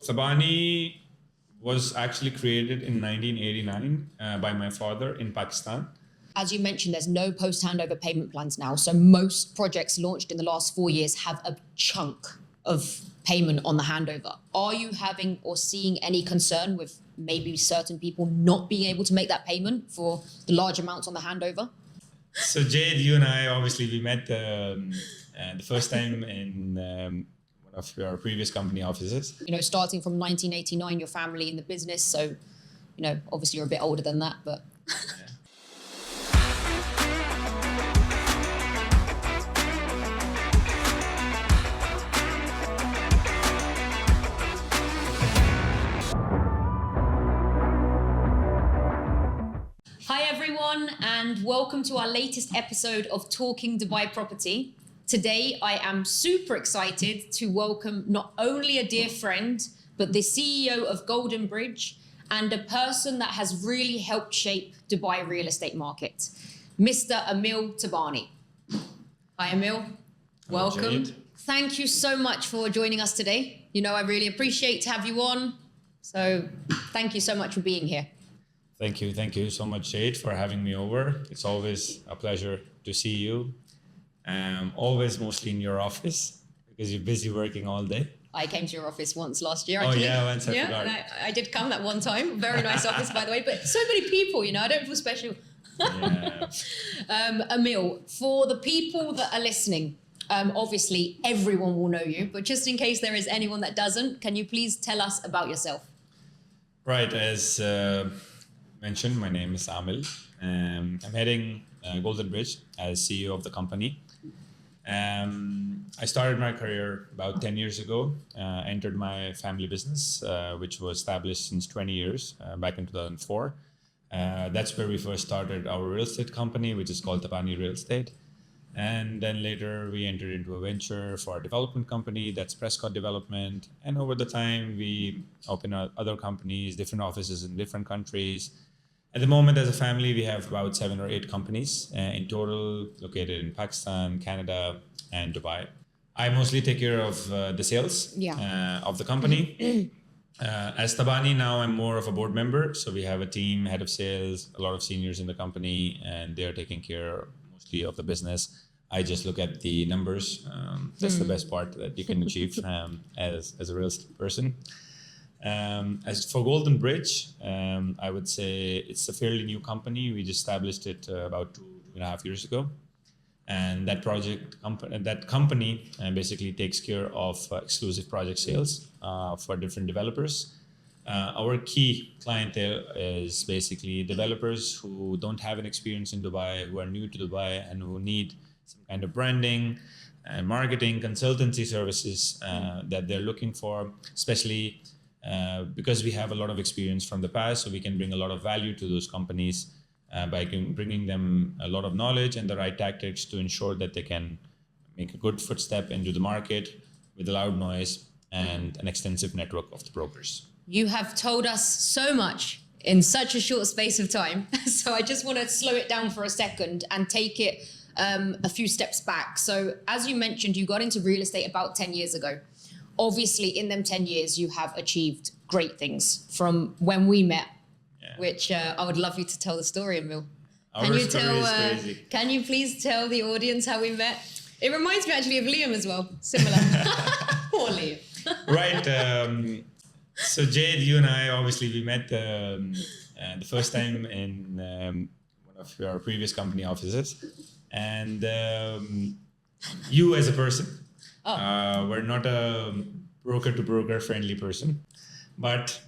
Tabani was actually created in 1989 by my father in Pakistan. As you mentioned, there's no post-handover payment plans now. So most projects launched in the last 4 years have a chunk of payment on the handover. Are you having or seeing any concern with maybe certain people not being able to make that payment for the large amounts on the handover? So Jade, you and I, obviously, we met the first time in one of your previous company offices. You know, starting from 1989, your family in the business. So, you know, obviously you're a bit older than that, but... Yeah. Hi everyone, and welcome to our latest episode of Talking Dubai Property. Today I am super excited to welcome not only a dear friend, but the CEO of Golden Bridge and a person that has really helped shape Dubai real estate market, Mr. Aamil Tabani. Hi Aamil, welcome. Jade. Thank you so much for joining us today. You know, I really appreciate to have you on. So thank you so much for being here. Thank you so much, Jade, for having me over. It's always a pleasure to see you. Always mostly in your office because you're busy working all day. I came to your office once last year, Oh actually. yeah, once I forgot. And I did come that one time. Very nice office, by the way. But so many people, you know, I don't feel special. Yeah. Aamil, for the people that are listening, obviously everyone will know you, but just in case there is anyone that doesn't, can you please tell us about yourself? Right, as mentioned, my name is Aamil. I'm heading Golden Bridge as CEO of the company. I started my career about 10 years ago. Entered my family business, which was established since 20 years, back in 2004. That's where we first started our real estate company, which is called Tabani Real Estate. And then later we entered into a venture for a development company, that's Prescott Development. And over the time, we opened other companies, different offices in different countries. At the moment, as a family, we have about 7 or 8 companies in total, located in Pakistan, Canada, and Dubai. I mostly take care of the sales of the company. As Tabani now, I'm more of a board member. So we have a team, head of sales, a lot of seniors in the company, and they're taking care mostly of the business. I just look at the numbers. That's the best part that you can achieve as a real estate person. As for Golden Bridge, I would say it's a fairly new company. We just established it about 2.5 years ago. And that company basically takes care of exclusive project sales for different developers. Our key clientele is basically developers who don't have an experience in Dubai, who are new to Dubai, and who need some kind of branding and marketing consultancy services that they're looking for, especially because we have a lot of experience from the past, so we can bring a lot of value to those companies by bringing them a lot of knowledge and the right tactics to ensure that they can make a good footstep into the market with a loud noise and an extensive network of the brokers. You have told us so much in such a short space of time. So I just want to slow it down for a second and take it a few steps back. So as you mentioned, you got into real estate about 10 years ago. Obviously, in them 10 years, you have achieved great things from when we met, which I would love you to tell the story, Aamil. Can you please tell the audience how we met? It reminds me actually of Liam as well, similar. Poor Liam. Right. So Jade, you and I, obviously, we met the first time in one of your previous company offices. And you as a person, we're not a broker-to-broker friendly person, but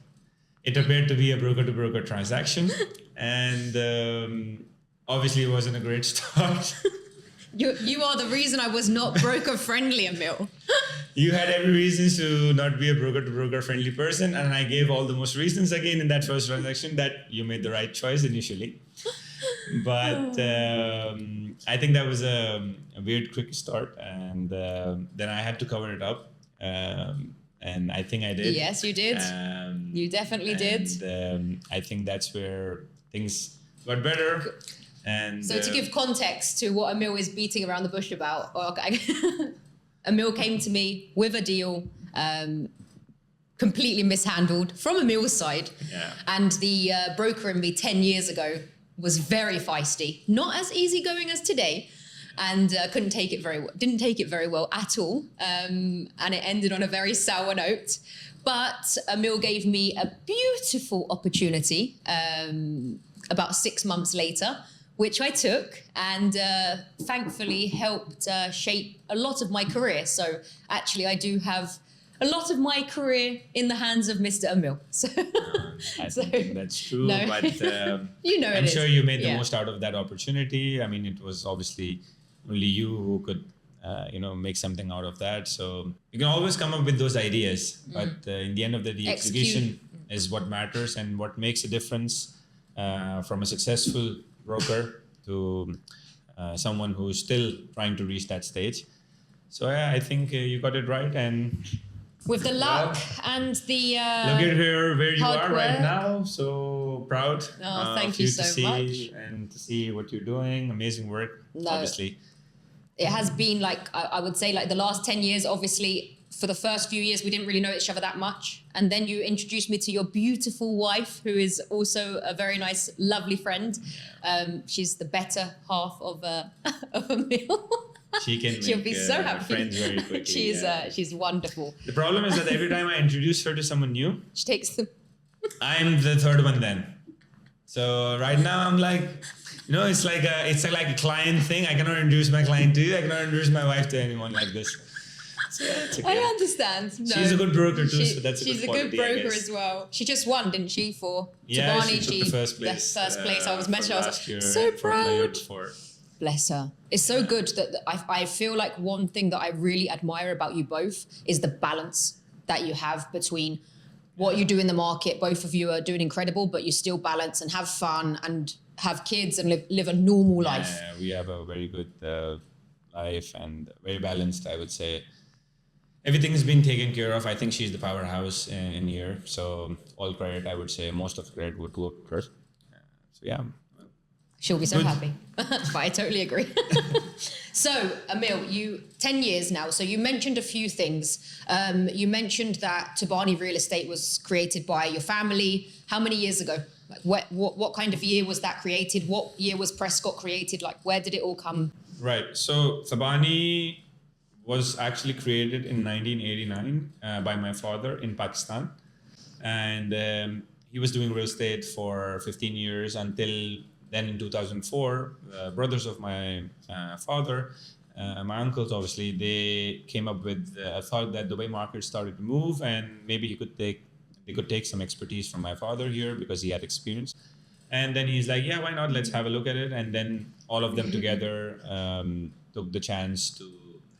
it appeared to be a broker-to-broker transaction, and obviously it wasn't a great start. You are the reason I was not broker-friendly, Aamil. You had every reason to not be a broker-to-broker friendly person, and I gave all the most reasons again in that first transaction that you made the right choice initially. But I think that was a weird quick start, and then I had to cover it up, and I think I did. Yes, you did. You definitely did. I think that's where things got better. And so to give context to what Aamil is beating around the bush about, Aamil came to me with a deal, completely mishandled from Aamil's side. Yeah. And the broker in me 10 years ago was very feisty, not as easygoing as today, and didn't take it very well at all. And it ended on a very sour note. But Aamil gave me a beautiful opportunity about 6 months later, which I took and thankfully helped shape a lot of my career. So actually, I do have a lot of my career in the hands of Mr. Aamil. So, I think that's true, no. but you know, I'm sure you made the Yeah. most out of that opportunity. I mean, it was obviously only you who could, make something out of that. So you can always come up with those ideas, but in the end of the day, execution is what matters and what makes a difference from a successful broker to someone who's still trying to reach that stage. So yeah, I think you got it right. And with the luck and the look at here where you hard are right work. now. So proud. Thank of you to so see much. and to see what you're doing. Amazing work. No. Obviously. It has been like, I would say, like the last 10 years, obviously, for the first few years, we didn't really know each other that much. And then you introduced me to your beautiful wife, who is also a very nice, lovely friend. She's the better half of Aamil. She can She'll make be so happy. friends very quickly. She's wonderful. The problem is that every time I introduce her to someone new, She takes them. I'm the third one then. So right now I'm like, it's like a client thing. I cannot introduce my client to you. I cannot introduce my wife to anyone like this. So it's okay. I understand. No. She's a good broker too, so that's a she's good a good quality, I broker guess. as well. She just won, didn't she, for Yeah, Tabani? she took the first place. The first place. I was from mentioning. I was last year so and from the year proud. before. Bless her. It's so good that I feel like one thing that I really admire about you both is the balance that you have between what you do in the market. Both of you are doing incredible, but you still balance and have fun and have kids and live a normal life. Yeah, we have a very good life and very balanced, I would say. Everything's been taken care of. I think she's the powerhouse in here. So all credit, I would say, most of the credit would go to her. So yeah. She'll be so Good. happy. But I totally agree. So, Aamil, you 10 years now. So you mentioned a few things. You mentioned that Tabani Real Estate was created by your family. How many years ago? Like what kind of year was that created? What year was Prescott created? Like, where did it all come? Right. So Tabani was actually created in 1989 by my father in Pakistan. And he was doing real estate for 15 years until then in 2004, brothers of my father, my uncles, obviously, they came up with a thought that the way markets started to move and maybe they could take some expertise from my father here because he had experience. And then he's like, yeah, why not? Let's have a look at it. And then all of them together took the chance to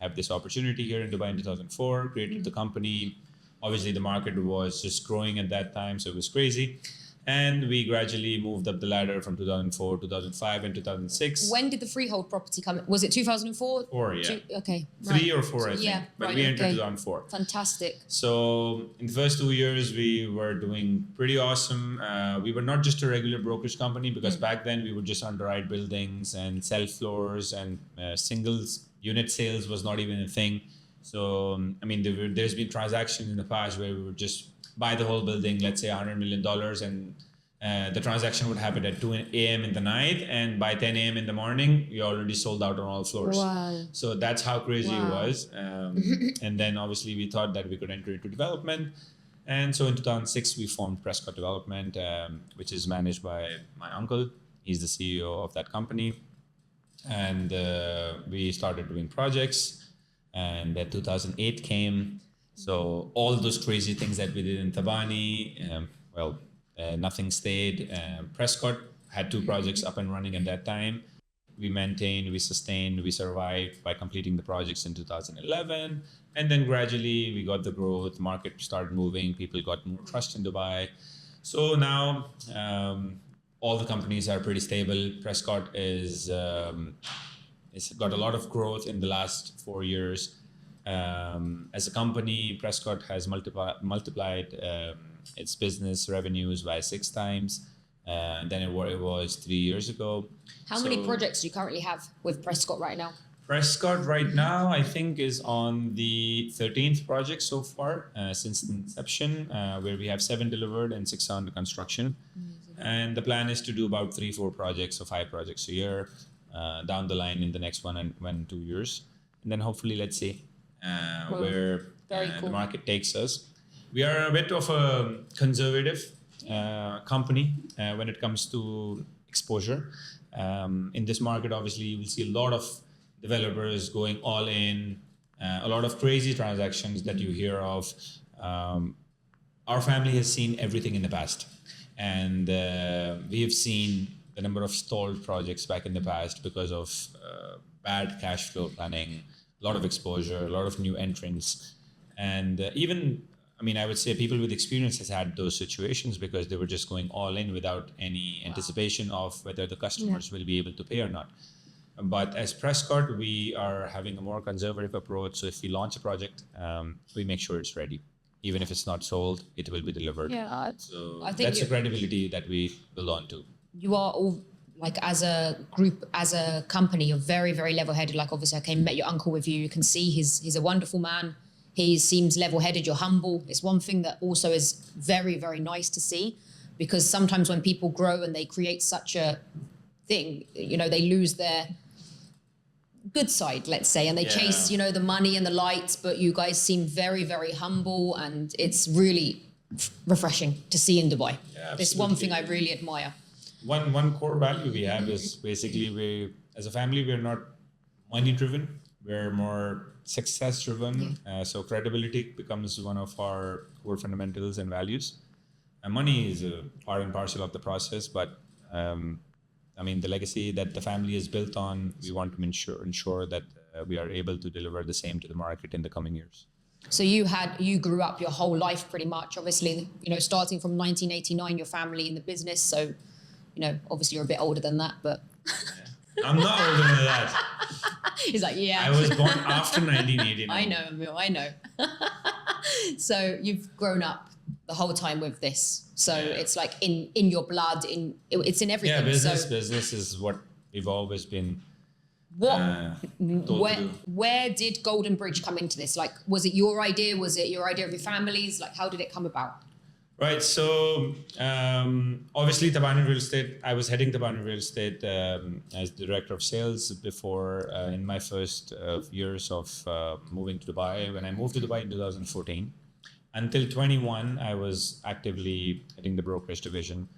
have this opportunity here in Dubai in 2004, created the company. Obviously, the market was just growing at that time, so it was crazy. And we gradually moved up the ladder from 2004, 2005, and 2006. When did the freehold property come? Was it 2004? 4, yeah. Okay. 3 or 4, I think. Yeah, But right, we entered okay. 2004. Fantastic. So in the first 2 years, we were doing pretty awesome. We were not just a regular brokerage company because back then we would just underwrite buildings and sell floors and singles. Unit sales was not even a thing. So, I mean, there's been transactions in the past where we would just buy the whole building, let's say $100 million, and the transaction would happen at 2 a.m. in the night, and by 10 a.m. in the morning, you're already sold out on all floors. Wow. So that's how crazy it Wow. was. And then obviously we thought that we could enter into development. And so in 2006, we formed Prescott Development, which is managed by my uncle. He's the CEO of that company. And we started doing projects. And then 2008 came. So all those crazy things that we did in Tabani, nothing stayed. Prescott had 2 projects up and running at that time. We maintained, we sustained, we survived by completing the projects in 2011. And then gradually we got the growth, market started moving, people got more trust in Dubai. So now all the companies are pretty stable. Prescott it's got a lot of growth in the last 4 years. As a company, Prescott has multiplied its business revenues by 6 times than it was 3 years ago. How many projects do you currently have with Prescott right now? Prescott right now, I think, is on the 13th project so far since inception, where we have 7 delivered and 6 under construction. And the plan is to do about 3-4 projects or 5 projects a year down the line in the next 1-2 years. And then hopefully, let's see where the market takes us. We are a bit of a conservative company when it comes to exposure. In this market, obviously, you will see a lot of developers going all in, a lot of crazy transactions that you hear of. Our family has seen everything in the past, and we have seen the number of stalled projects back in the past because of bad cash flow planning, a lot of exposure, a lot of new entrants, and I would say people with experience has had those situations because they were just going all in without any anticipation of whether the customers will be able to pay or not. But as Prescott, we are having a more conservative approach. So if we launch a project, we make sure it's ready. Even if it's not sold, it will be delivered. Yeah, so I think that's the credibility that we build on to. You are all, like, as a group, as a company, you're very, very level-headed. Like, obviously, I came and met your uncle with you. You can see he's a wonderful man. He seems level-headed. You're humble. It's one thing that also is very, very nice to see, because sometimes when people grow and they create such a thing, they lose their good side, let's say, and they chase, the money and the lights, but you guys seem very, very humble, and it's really refreshing to see in Dubai. Yeah, this one thing I really admire. One core value we have is basically we, as a family, we're not money driven. We're more success driven. So credibility becomes one of our core fundamentals and values. And money is a part and parcel of the process, but the legacy that the family is built on, we want to ensure that we are able to deliver the same to the market in the coming years. So you grew up your whole life pretty much, obviously, starting from 1989, your family in the business. So, obviously you're a bit older than that, but. I'm not older than that. He's like, yeah. I was born after 1989. I know, Aamil, I know. So you've grown up the whole time with this. So it's like in your blood, it's in everything. Yeah, business is what we've always been where did Golden Bridge come into this? Like, was it your idea? Was it your idea of your family's? Like, how did it come about? Right. So obviously Tabani Real Estate, I was heading Tabani Real Estate as director of sales before in my first years of moving to Dubai. When I moved to Dubai in 2014, until 21, I was actively heading the brokerage division,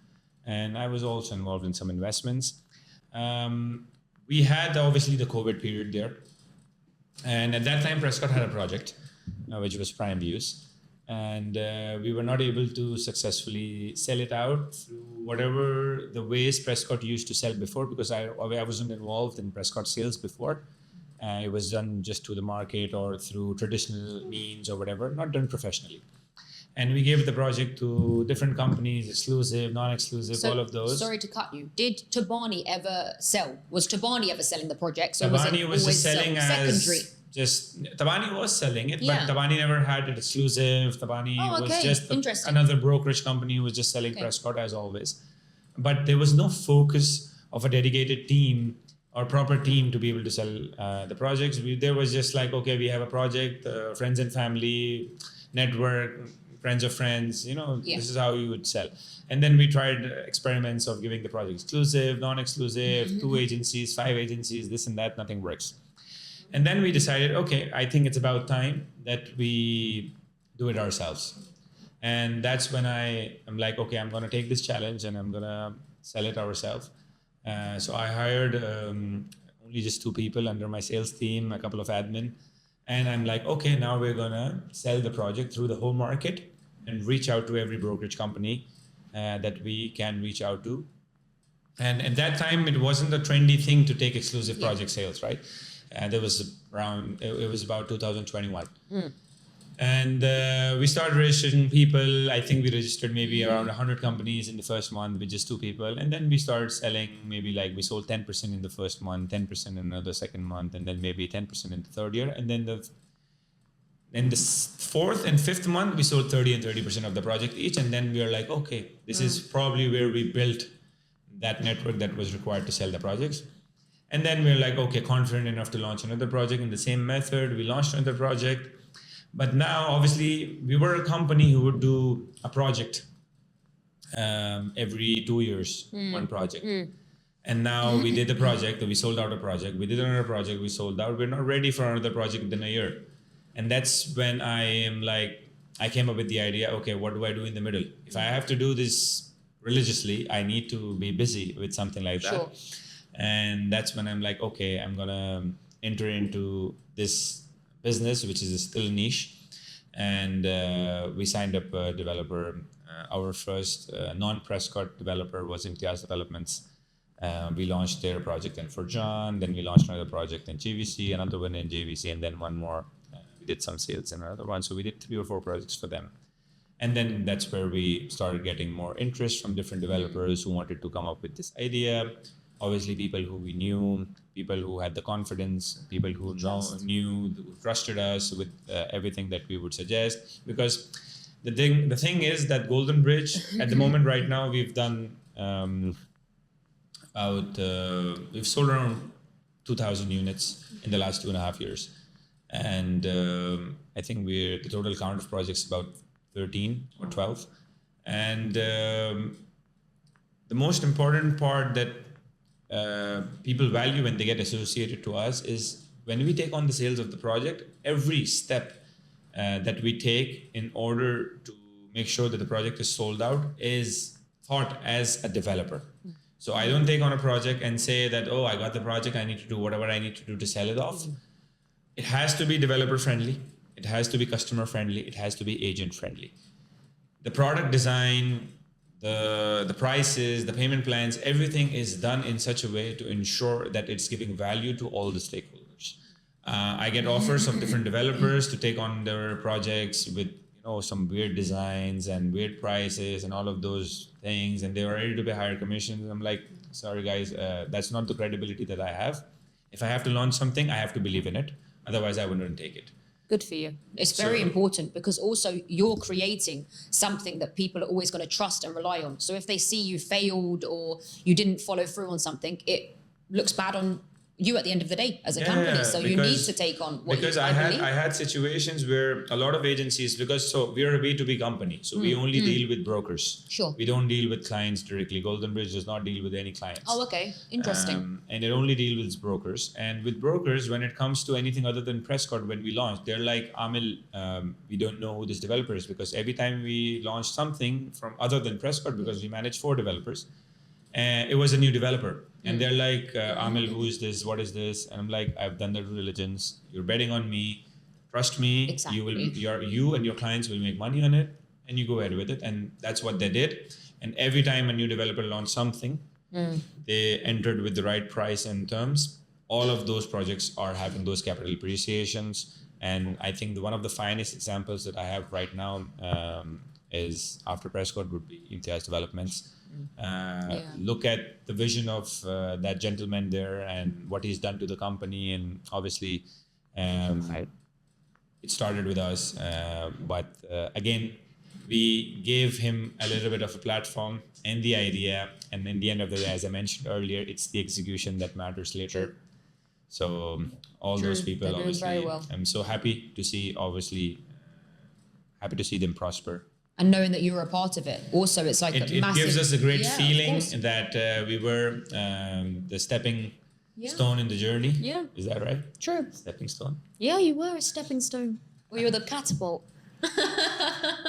and I was also involved in some investments. We had obviously the COVID period there, and at that time Prescott had a project which was Prime Views. And we were not able to successfully sell it out through whatever the ways Prescott used to sell before, because I wasn't involved in Prescott sales before. It was done just to the market or through traditional means or whatever, not done professionally. And we gave the project to different companies, exclusive, non-exclusive, all of those. Sorry to cut you. Did Tabani ever sell? Was Tabani ever selling the project? So Tabani was just selling as secondary? Tabani was selling it, but Tabani never had it exclusive. Tabani was just another brokerage company who was just selling Prescott as always. But there was no focus of a dedicated team or proper team to be able to sell the projects. There was just like, okay, we have a project, friends and family, network, friends of friends, this is how you would sell. And then we tried experiments of giving the project exclusive, non-exclusive, 2 agencies, 5 agencies, this and that, nothing works. And then we decided, okay, I think it's about time that we do it ourselves. And that's when I'm like, okay, I'm going to take this challenge and I'm going to sell it ourselves. So I hired only just 2 people under my sales team, a couple of admin. And I'm like, okay, now we're going to sell the project through the whole market and reach out to every brokerage company that we can reach out to. And at that time, it wasn't a trendy thing to take exclusive project sales, right? It was about 2021. And we started registering people. I think we registered maybe around 100 companies in the first month with just 2 people. And then we started selling, maybe like we sold 10% in the first month, 10% in another second month, and then maybe 10% in the third year. And then in the 4th and 5th month, we sold 30 and 30% of the project each. And then we were like, okay, this is probably where we built that network that was required to sell the projects. And then we're like, okay, confident enough to launch another project in the same method. We launched another project. But now, obviously, we were a company who would do a project every 2 years, one project. And now we did the project, we sold out a project. We did another project, we sold out. We're not ready for another project within a year. And that's when I came up with the idea, okay, what do I do in the middle? If I have to do this religiously, I need to be busy with something like that. Sure. And that's when I'm like, okay, I'm gonna enter into this business, which is still niche. And we signed up a developer. Our first non-Prescott developer was Imtiaz Developments. We launched their project in Furjan, then we launched another project in GVC, another one in JVC, and then one more. We did some sales in another one. So we did 3 or 4 projects for them. And then that's where we started getting more interest from different developers who wanted to come up with this idea. Obviously, people who we knew, people who had the confidence, people who knew, who trusted us with everything that we would suggest. Because the thing is that Golden Bridge, at the moment right now, we've done we've sold around 2,000 units in the last 2.5 years. And I think the total count of projects about 13 or 12. And the most important part that people value when they get associated to us is when we take on the sales of the project, every step that we take in order to make sure that the project is sold out is thought as a developer. So I don't take on a project and say that, oh, I got the project, I need to do whatever I need to do to sell it off. It has to be developer friendly. It has to be customer friendly. It has to be agent friendly. The product design, the prices, the payment plans, everything is done in such a way to ensure that it's giving value to all the stakeholders. I get offers of different developers to take on their projects with some weird designs and weird prices and all of those things, and they were ready to pay higher commissions. I'm like, sorry guys, that's not the credibility that I have. If I have to launch something, I have to believe in it. Otherwise, I wouldn't take it. Good for you. It's very important because also you're creating something that people are always going to trust and rely on. So if they see you failed or you didn't follow through on something, it looks bad on you at the end of the day as a company. So you need to take on what because I had situations where a lot of agencies, we're a B2B company, so we only deal with brokers. Sure. We don't deal with clients directly. Golden Bridge does not deal with any clients. Oh, okay. Interesting. And it only deals with brokers. And with brokers, when it comes to anything other than Prescott, when we launched, they're like, Aamil, we don't know who this developer is, because every time we launch something from other than Prescott, because we manage 4 developers, it was a new developer. And they're like, Aamil, who is this? What is this? And I'm like, I've done the due diligence. You're betting on me. Trust me. Exactly. You and your clients will make money on it, and you go ahead with it. And that's what they did. And every time a new developer launched something, they entered with the right price and terms. All of those projects are having those capital appreciations. And I think one of the finest examples that I have right now is after Prescott would be Imtiaz Developments. Look at the vision of that gentleman there and what he's done to the company, and obviously it started with us, but again we gave him a little bit of a platform and the idea, and in the end of the day, as I mentioned earlier, it's the execution that matters later. So all those people, obviously, I'm so happy to see them prosper. And knowing that you were a part of it, also it's like it gives us a great feeling that we were the stepping stone in the journey. Yeah, is that right? True. Stepping stone. Yeah, you were a stepping stone, or you were the catapult,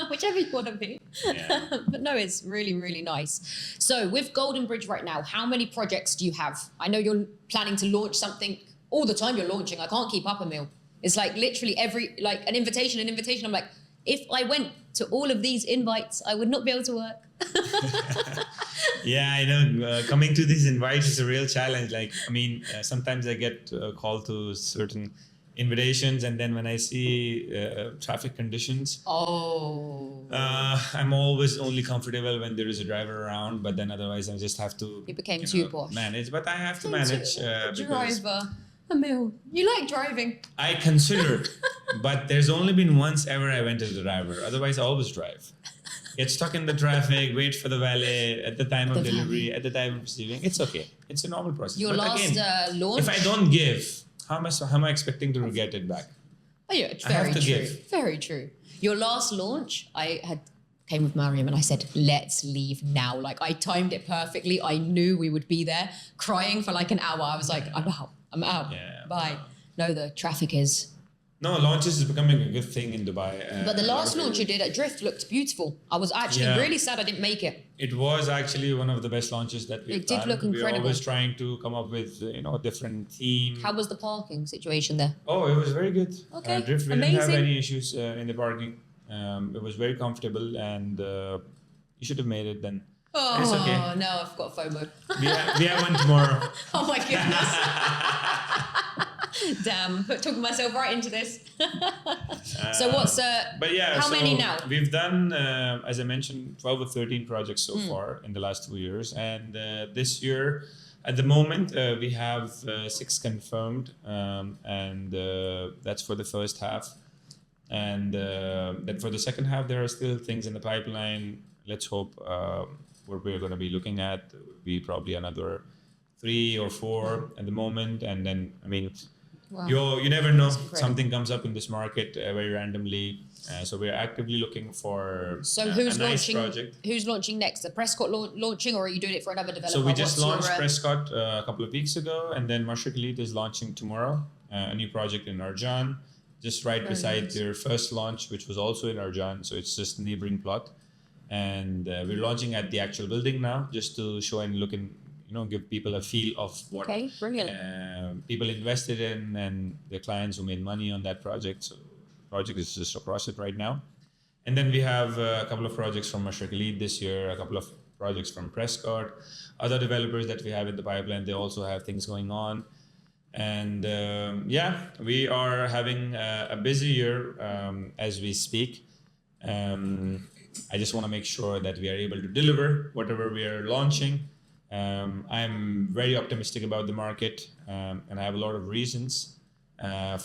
whichever you want to be. Yeah. But no, it's really, really nice. So with Golden Bridge right now, how many projects do you have? I know you're planning to launch something all the time. You're launching. I can't keep up, Aamil. It's like literally an invitation. I'm like, if I went to all of these invites, I would not be able to work. Yeah, I know. Coming to these invites is a real challenge. Sometimes I get called to certain invitations, and then when I see traffic conditions, I'm always only comfortable when there is a driver around. But then otherwise, I just have to. You became too posh. Manage, but I have to manage. Driver. Aamil, you like driving? I consider, but there's only been once ever I went as a driver. Otherwise, I always drive. get stuck in the traffic, wait for the valet at the time of The delivery, at the time of receiving. It's okay. It's a normal process. Your But last again, launch. if I don't give, how am I expecting to get it back? Oh, yeah, it's I have very to true. give. Very true. Your last launch, came with Mariam and I said, let's leave now. Like I timed it perfectly. I knew we would be there, crying for like an hour. I was like, I'm out. Yeah. Bye. No, the traffic is. No, launches is becoming a good thing in Dubai. But the last launch you did at Drift looked beautiful. I was actually really sad I didn't make it. It was actually one of the best launches that we've done. It did look incredible. We're always trying to come up with a different theme. How was the parking situation there? Oh, it was very good. Okay, Drift, we amazing. didn't have any issues in the parking. It was very comfortable, and you should have made it then. Oh, it's okay. No, I've got FOMO. We have one tomorrow. Oh my goodness. Damn, talking myself right into this. So what's But yeah, how many now? We've done, as I mentioned, 12 or 13 projects so far in the last 2 years, and this year, at the moment, we have 6 confirmed, and that's for the first half. And then for the second half, there are still things in the pipeline. Let's hope what we're going to be looking at will be probably another 3 or 4 at the moment, and then wow. You never know. Something comes up in this market very randomly. So we're actively looking for who's a nice launching? project. Who's launching next? The Prescott launching, or are you doing it for another developer? So we just launched Prescott a couple of weeks ago, and then Mashriq Elite is launching tomorrow. A new project in Arjan, just right beside their first launch, which was also in Arjan. So it's just a neighboring plot, and we're launching at the actual building now, just to show and look and give people a feel of what people invested in and the clients who made money on that project. So the project is just across it right now. And then we have a couple of projects from Mashriq Elite this year, a couple of projects from Prescott, other developers that we have in the pipeline. They also have things going on. And we are having a busy year as we speak. I just want to make sure that we are able to deliver whatever we are launching. I'm very optimistic about the market, and I have a lot of reasons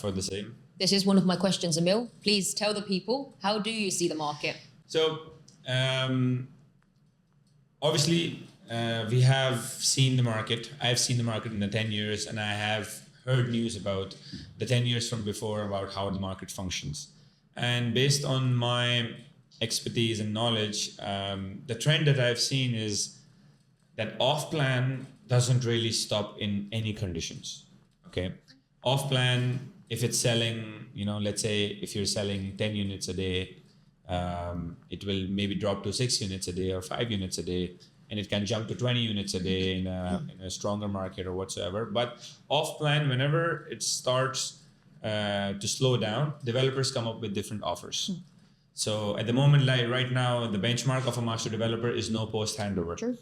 for the same. This is one of my questions, Aamil. Please tell the people, how do you see the market? So, obviously, we have seen the market. I've seen the market in the 10 years, and I have heard news about the 10 years from before about how the market functions. And based on my expertise and knowledge, the trend that I've seen is that off-plan doesn't really stop in any conditions, okay? Off-plan, if it's selling, let's say if you're selling 10 units a day, it will maybe drop to 6 units a day or 5 units a day, and it can jump to 20 units a day in a stronger market or whatsoever. But off-plan, whenever it starts to slow down, developers come up with different offers. So at the moment, like right now, the benchmark of a master developer is no post-handover. True.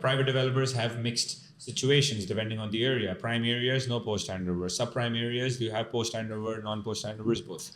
Private developers have mixed situations depending on the area. Prime areas, no post-handover. Subprime areas, you have post-handover, non-post-handovers, both.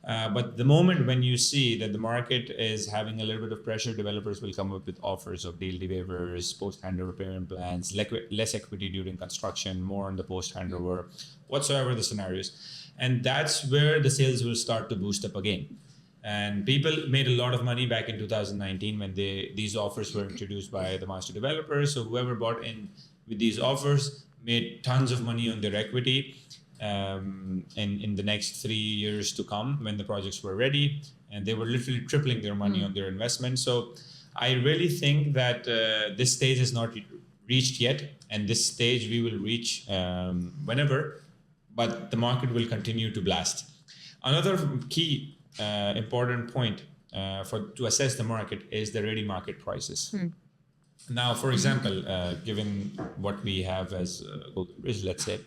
But the moment when you see that the market is having a little bit of pressure, developers will come up with offers of deal waivers, post-handover payment plans, less equity during construction, more on the post-handover, whatsoever the scenarios. And that's where the sales will start to boost up again. And people made a lot of money back in 2019 when these offers were introduced by the master developers. So whoever bought in with these offers made tons of money on their equity in the next 3 years to come when the projects were ready. And they were literally tripling their money on their investment. So I really think that this stage is not reached yet. And this stage we will reach whenever, but the market will continue to blast. Another key important point to assess the market is the ready market prices. Now, for example, given what we have as Golden Bridge, let's say,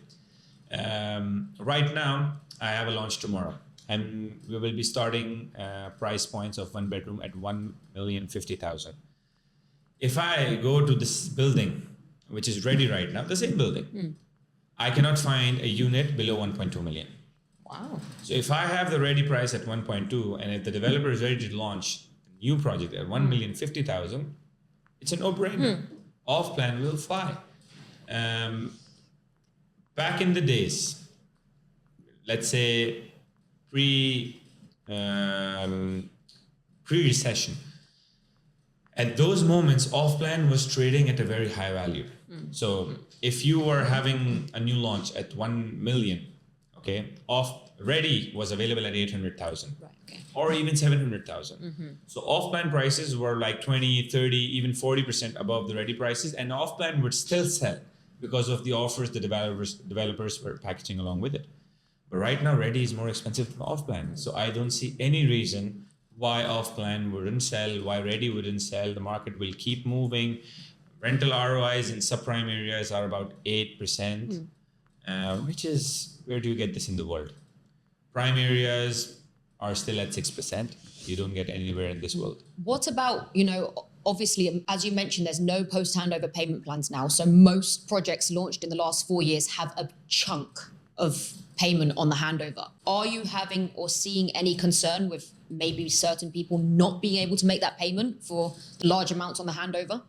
right now I have a launch tomorrow, and we will be starting price points of 1 bedroom at 1,050,000. If I go to this building, which is ready right now, the same building, I cannot find a unit below 1.2 million. Wow. So if I have the ready price at 1.2, and if the developer is ready to launch a new project at 1,050,000, it's a no-brainer. Off-plan will fly. Back in the days, let's say pre-recession, At those moments, off-plan was trading at a very high value. So if you were having a new launch at 1 million, okay, off ready was available at 800,000 Right. Okay. or even 700,000. So off-plan prices were like 20, 30, even 40% above the ready prices, and off-plan would still sell because of the offers the developers were packaging along with it. But right now, ready is more expensive than off-plan. So I don't see any reason why off-plan wouldn't sell, why ready wouldn't sell. The market will keep moving. Rental ROIs in subprime areas are about 8%, which is, where do you get this in the world? Prime areas are still at 6%. You don't get anywhere in this world. What about, obviously, as you mentioned, there's no post-handover payment plans now. So most projects launched in the last 4 years have a chunk of payment on the handover. Are you having or seeing any concern with maybe certain people not being able to make that payment for large amounts on the handover?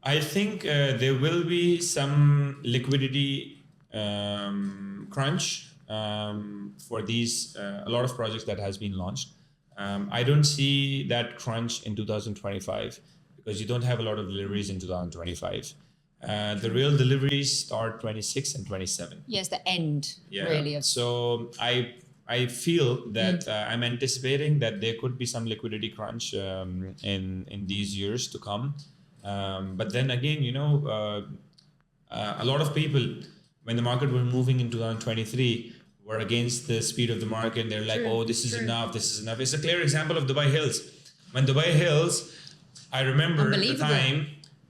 I think there will be some liquidity crunch for these, a lot of projects that has been launched. I don't see that crunch in 2025 because you don't have a lot of deliveries in 2025. The real deliveries start 26 and 27. Yes, the end, really. So I feel that I'm anticipating that there could be some liquidity crunch in these years to come. But then again, a lot of people, when the market was moving in 2023, were against the speed of the market. And they're like, oh, this is enough. This is enough. It's a clear example of Dubai Hills. When Dubai Hills, I remember the time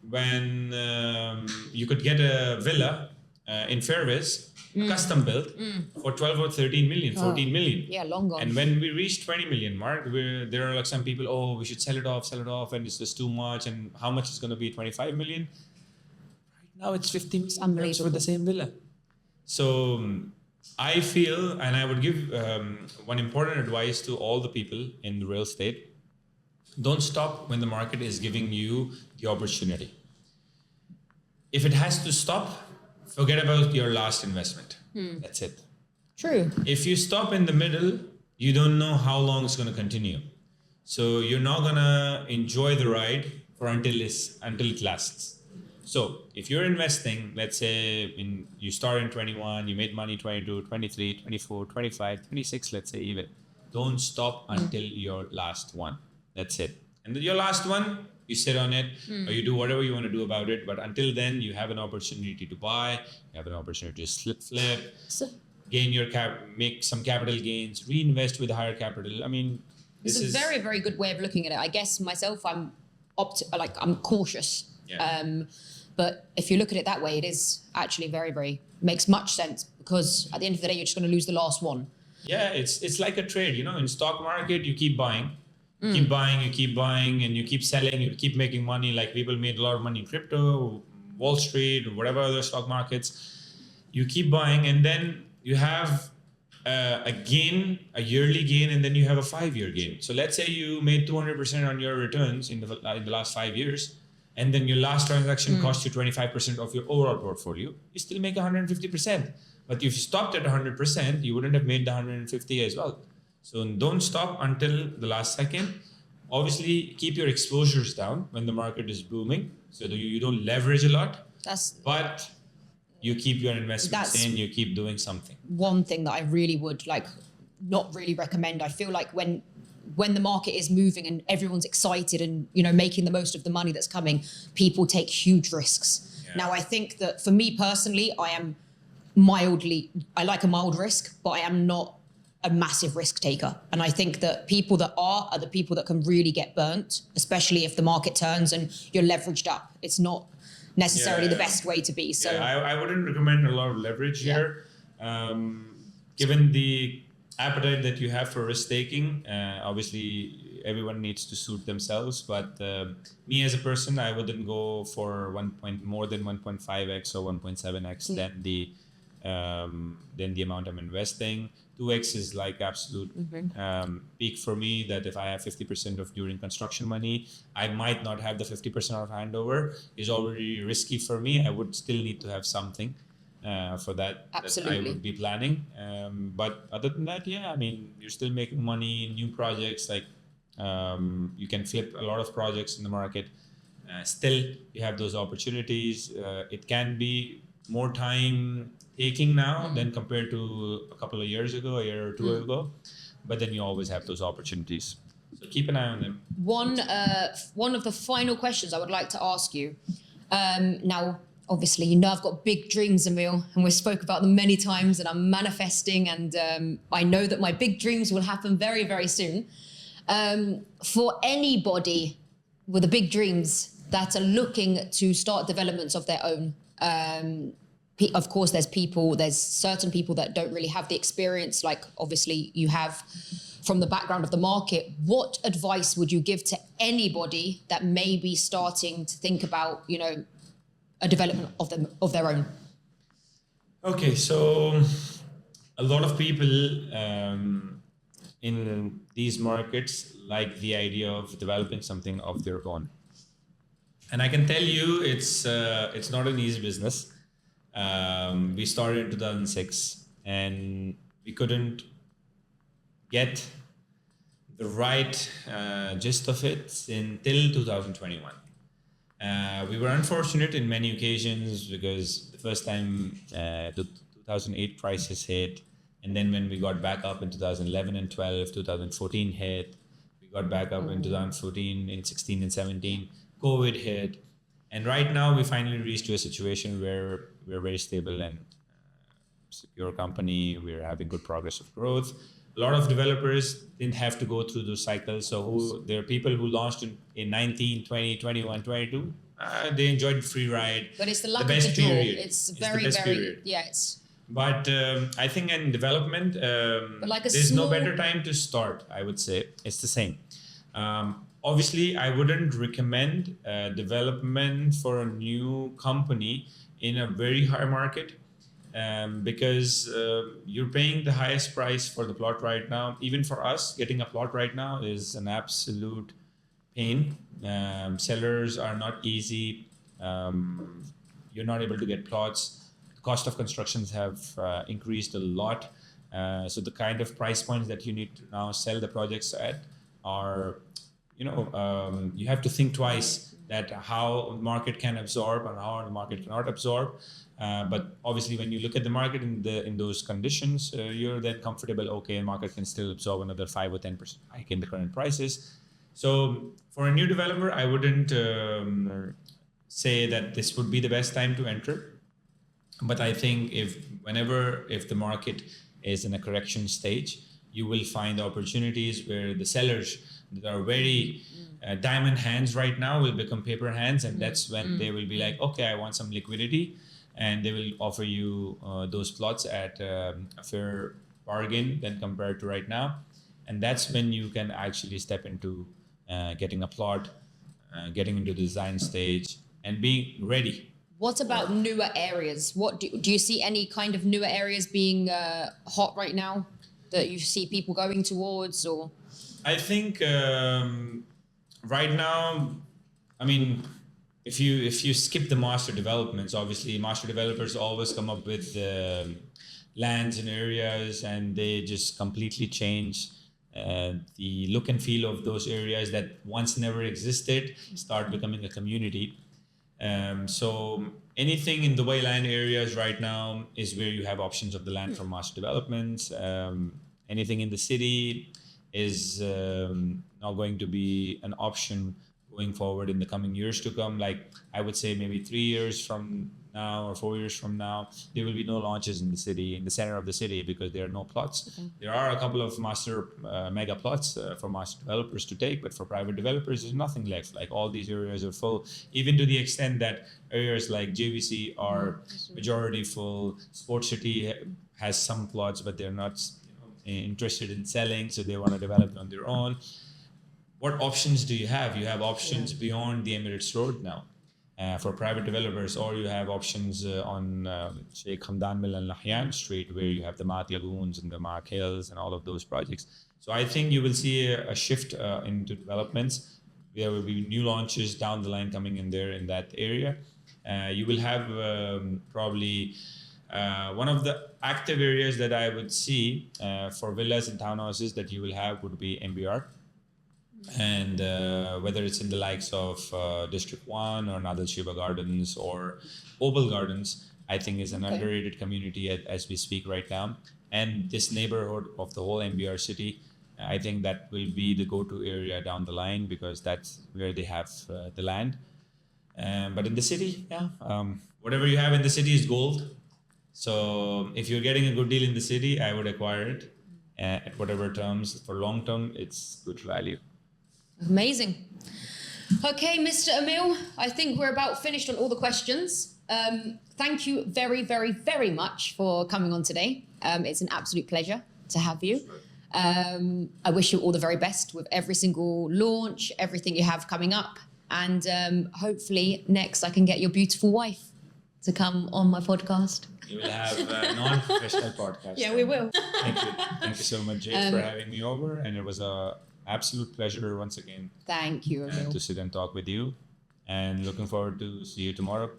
when you could get a villa in Fairways, custom built, for 12 or 13 million, 14 million. Yeah, long gone. And when we reached 20 million mark, there are like some people, oh, we should sell it off, and it's just too much. And how much is going to be 25 million? Right now it's 50 million for the same villa. So I feel, and I would give one important advice to all the people in real estate: don't stop when the market is giving you the opportunity. If it has to stop, forget about your last investment. That's it. True. If you stop in the middle, you don't know how long it's going to continue. So you're not going to enjoy the ride until it lasts. So if you're investing, let's say you start in 21, you made money 22, 23, 24, 25, 26, let's say even. Don't stop until your last one. That's it. And then your last one, you sit on it or you do whatever you want to do about it. But until then, you have an opportunity to buy, you have an opportunity to flip, gain your make some capital gains, reinvest with higher capital. I mean, this is a very, very good way of looking at it. I guess myself, I'm cautious. Yeah. But if you look at it that way, it is actually very, very, makes much sense because at the end of the day, you're just going to lose the last one. Yeah, it's like a trade, in stock market, you keep buying. You keep buying, and you keep selling, you keep making money. Like people made a lot of money in crypto, Wall Street, or whatever other stock markets. You keep buying, and then you have a gain, a yearly gain, and then you have a 5-year gain. So let's say you made 200% on your returns in the last 5 years, and then your last transaction cost you 25% of your overall portfolio. You still make 150%. But if you stopped at 100%, you wouldn't have made the 150 as well. So don't stop until the last second. Obviously, keep your exposures down when the market is booming, so that you don't leverage a lot. But you keep your investments in, you keep doing something. One thing that I really would not really recommend. I feel like when the market is moving and everyone's excited and making the most of the money that's coming, people take huge risks. Yeah. Now, I think that for me personally, I like a mild risk, but I am not a massive risk taker. And I think that people that are the people that can really get burnt, especially if the market turns and you're leveraged up. It's not necessarily the best way to be. So I wouldn't recommend a lot of leverage here. Given the appetite that you have for risk taking, obviously everyone needs to suit themselves. But me as a person, I wouldn't go for more than 1.5x or 1.7x than the amount I'm investing. 2x is like absolute peak for me, that if I have 50% of during construction money, I might not have the 50% of handover. Is already risky for me. I would still need to have something for that. Absolutely. That I would be planning. But other than that, yeah, I mean, you're still making money in new projects. Like You can flip a lot of projects in the market. Still, you have those opportunities. It can be more time taking now than compared to a couple of years ago, a year or two ago. But then you always have those opportunities. So keep an eye on them. One of the final questions I would like to ask you. Now, obviously, you know I've got big dreams, Aamil, and we spoke about them many times, and I'm manifesting, and I know that my big dreams will happen very, very soon. For anybody with the big dreams that are looking to start developments of their own, of course, there's certain people that don't really have the experience, like obviously you have from the background of the market. What advice would you give to anybody that may be starting to think about, a development of their own? Okay, so a lot of people in these markets like the idea of developing something of their own, and I can tell you it's not an easy business. We started in 2006, and we couldn't get the right gist of it until 2021. We were unfortunate in many occasions because the first time the 2008 crisis hit, and then when we got back up in 2011 and 12, 2014 hit, we got back up in 2014, in 16 and 17, COVID hit. And right now we finally reached to a situation where we're very stable and secure company. We're having good progress of growth. A lot of developers didn't have to go through those cycles. So there are people who launched in 19, 20, 21, 22. They enjoyed free ride. But it's the luck of the draw. Period. It's very, very, yeah, it's... But I think in development, there's no better time to start, I would say. It's the same. Obviously, I wouldn't recommend development for a new company in a very high market. Because you're paying the highest price for the plot right now. Even for us, getting a plot right now is an absolute pain. Sellers are not easy. You're not able to get plots. The cost of constructions have increased a lot. So the kind of price points that you need to now sell the projects at are, you have to think twice that how the market can absorb and how the market cannot absorb. But obviously, when you look at the market in those conditions, you're then comfortable. Okay, the market can still absorb another 5 or 10% hike in the current prices. So for a new developer, I wouldn't say that this would be the best time to enter. But I think if the market is in a correction stage, you will find opportunities where the sellers that are very diamond hands right now will become paper hands, and that's when they will be like, okay, I want some liquidity. And they will offer you those plots at a fair bargain than compared to right now. And that's when you can actually step into getting a plot, getting into the design stage, and being ready. What about newer areas? What do you see any kind of newer areas being hot right now that you see people going towards? Or I think right now, I mean, if you skip the master developments, obviously master developers always come up with lands and areas, and they just completely change the look and feel of those areas that once never existed, start becoming a community. So anything in the land areas right now is where you have options of the land from master developments. Anything in the city is now going to be an option going forward in the coming years to come. Like I would say maybe 3 years from now or 4 years from now, there will be no launches in the city, in the center of the city, because there are no plots. Okay. There are a couple of master mega plots for master developers to take, but for private developers, there's nothing left. Like all these areas are full, even to the extent that areas like JVC are majority full. Sports City has some plots, but they're not interested in selling, so they want to develop it on their own. What options do you have? You have options beyond the Emirates Road now for private developers, or you have options on Sheikh Hamdan Mill and Nahyan Street, where you have the Mark Lagoons and the Mark Hills and all of those projects. So I think you will see a shift into developments. There will be new launches down the line coming in there in that area. You will have probably one of the active areas that I would see for villas and townhouses that you will have would be MBR. And whether it's in the likes of District 1 or Nadal Shiva Gardens or Oval Gardens, I think is an underrated community as we speak right now. And this neighborhood of the whole MBR city, I think that will be the go-to area down the line because that's where they have the land. But in the city, whatever you have in the city is gold. So if you're getting a good deal in the city, I would acquire it at whatever terms. For long term, it's good value. Amazing. Okay, Mr. Aamil, I think we're about finished on all the questions. Thank you very, very, very much for coming on today. It's an absolute pleasure to have you. I wish you all the very best with every single launch, everything you have coming up. And hopefully next I can get your beautiful wife to come on my podcast. You will have a non-professional podcast. Yeah, we will. Thank you. Thank you so much, Jade, for having me over. And it was an absolute pleasure once again. Thank you, Aamil. To sit and talk with you. And looking forward to see you tomorrow.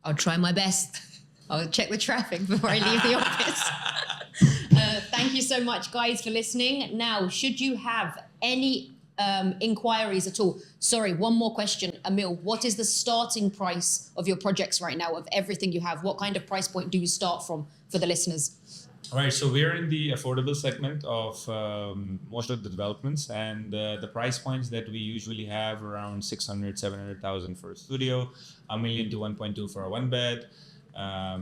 I'll try my best. I'll check the traffic before I leave the office. Thank you so much, guys, for listening. Now, should you have any inquiries at all? Sorry, one more question. Aamil, what is the starting price of your projects right now, of everything you have? What kind of price point do you start from for the listeners? All right, so we're in the affordable segment of most of the developments, and the price points that we usually have around 600, 700,000 for a studio, $1 million to 1.2 for a one bed,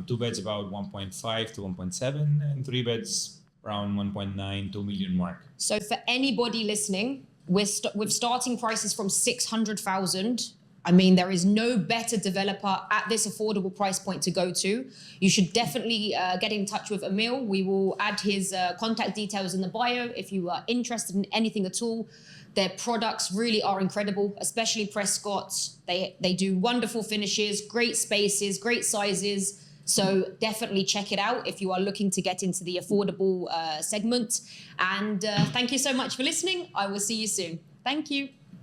2 beds about 1.5 to 1.7, and 3 beds around 1.9, 2 million mark. So for anybody listening, with starting prices from 600,000. I mean, there is no better developer at this affordable price point to go to. You should definitely get in touch with Aamil. We will add his contact details in the bio if you are interested in anything at all. Their products really are incredible, especially Prescott's. They do wonderful finishes, great spaces, great sizes. So definitely check it out if you are looking to get into the affordable segment. And thank you so much for listening. I will see you soon. Thank you.